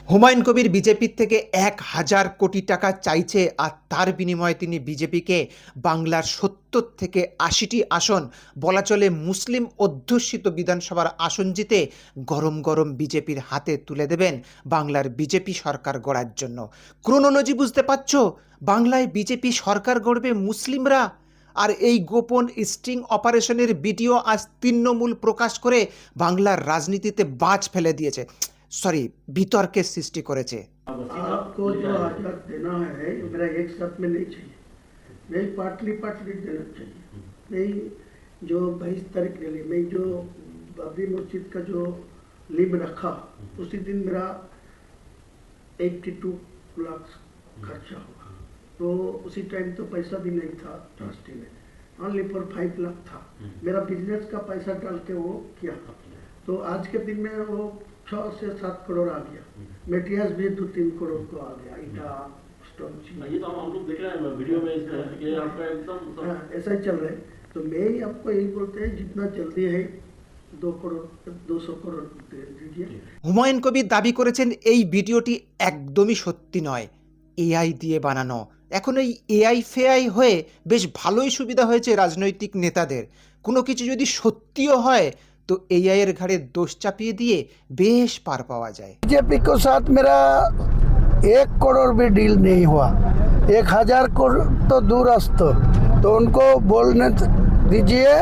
হুমায়ুন কবির বিজেপির থেকে ১,০০০ কোটি টাকা চাইছে, আর তার বিনিময়ে তিনি বিজেপিকে বাংলার ৭০ থেকে ৮০টি আসন, বলা চলে মুসলিম অধ্যুষিত বিধানসভার আসন জিতে গরম গরম বিজেপির হাতে তুলে দেবেন বাংলার বিজেপি সরকার গড়ার জন্য। ক্রোনোলজি বুঝতে পারছ? বাংলায় বিজেপি সরকার গড়বে মুসলিমরা। আর এই গোপন স্টিং অপারেশনের ভিডিও আজ তৃণমূল প্রকাশ করে বাংলার রাজনীতিতে বাজ ফেলে দিয়েছে, সরি, বিতর্কের সৃষ্টি করেছে। आपको जो आजाद देना है मेरा एक साथ में नहीं चाहिए, मैं पार्टली पार्टली देना चाहिए। मैं जो 22 तारीख रैली में जो बाबरी मस्जिद का जो लिब रखा उसी दिन मेरा 82 लाख खर्चा हुआ। तो उसी टाइम तो पैसा भी नहीं था ट्रस्टी में, ओनली फॉर 5 लाख था। मेरा बिजनेस का पैसा डाल के वो किया। तो आज के दिन में वो 6 से 7 करोड़ आ गया। मेटेरियल्स भी 2-3 करोड़ को आ गया। ईटा स्टोन ये तो हम लोग देख रहे हैं वीडियो में, ये आपका एकदम ऐसा ही चल रहा है। तो मैं ही आपको यही बोलते हैं जितना जल्दी है 2 करोड़ 200 करोड़ दे दीजिए। হুমায়ুন কবির দাবি করেছেন এই ভিডিওটি একদমই সত্যি নয়, এআই দিয়ে বানানো। এখন এই এআই ফেআই হয়ে বেশ ভালোই সুবিধা হয়েছে রাজনৈতিক নেতাদের। কোনো কিছু যদি সত্যিও হয় তো এআই এর ঘাড়ে দোষ চাপিয়ে দিয়ে বেশ পার পাওয়া যায়। बीजेपी के साथ मेरा 1 करोड़ भी डील नहीं हुआ। 1,000 करोड़ तो दूरस्थ, तो उनको बोलने दीजिए,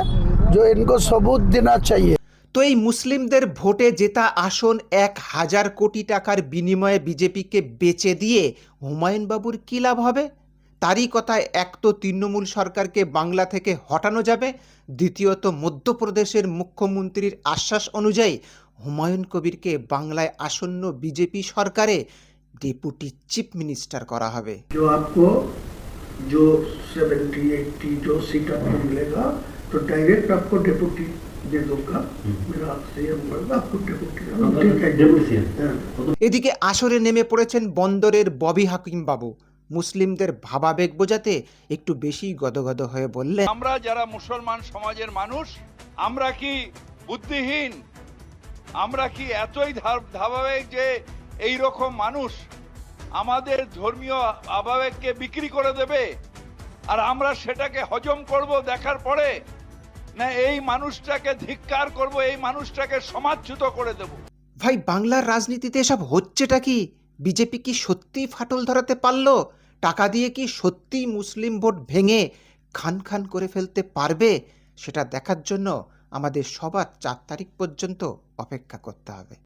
जो इनको सबूत देना चाहिए। তো এই মুসলিমদের ভোটে জেতা আসন ১,০০০ কোটি টাকার বিনিময়ে বিজেপিকে বেচে দিয়ে হুমায়ুন বাবুর কী লাভ হবে? তারই কথায়, এক তো তৃণমূল সরকারকে বাংলা থেকে হটানো যাবে, দ্বিতীয়ত মধ্যপ্রদেশের মুখ্যমন্ত্রীর আশ্বাস অনুযায়ী হুমায়ুন কবিরকে বাংলায় আসন্ন বিজেপি সরকারে ডেপুটি চিফ মিনিস্টার করা হবে। जो आपको जो 70-80 जो सीट आपको मिलेगा तो डायरेक्ट आपको डेपुटी दे दूंगा। मेरा सीएम होगा, आपको डेपुटी ठीक है, डेपुटी सीएम। এদিকে আসরে নেমে পড়েছেন বন্দরের ববি হাকিম বাবু। মুসলিমদের ভাবাবেগ বোঝাতে একটু বেশি গদগদ হয়ে বললেন, আমরা যারা মুসলমান সমাজের মানুষ, আমরা কি বুদ্ধিহীন? আমরা কি এতই ধারাবাহিক যে এই রকম মানুষ আমাদের ধর্মীয় আবেগকে বিক্রি করে দেবে আর আমরা সেটাকে হজম করব দেখার পরে, না এই মানুষটাকে ধিক্কার করব, এই মানুষটাকে সমাজচ্যুত করে দেব? ভাই, বাংলার রাজনীতিতে এসব হচ্ছেটা কি? বিজেপি কি সত্যিই ফাটল ধরাতে পারলো? টাকা দিয়ে কি সত্যিই মুসলিম ভোট ভেঙে খান খান করে ফেলতে পারবে? সেটা দেখার জন্য আমাদের সবার 4 তারিখ পর্যন্ত অপেক্ষা করতে হবে।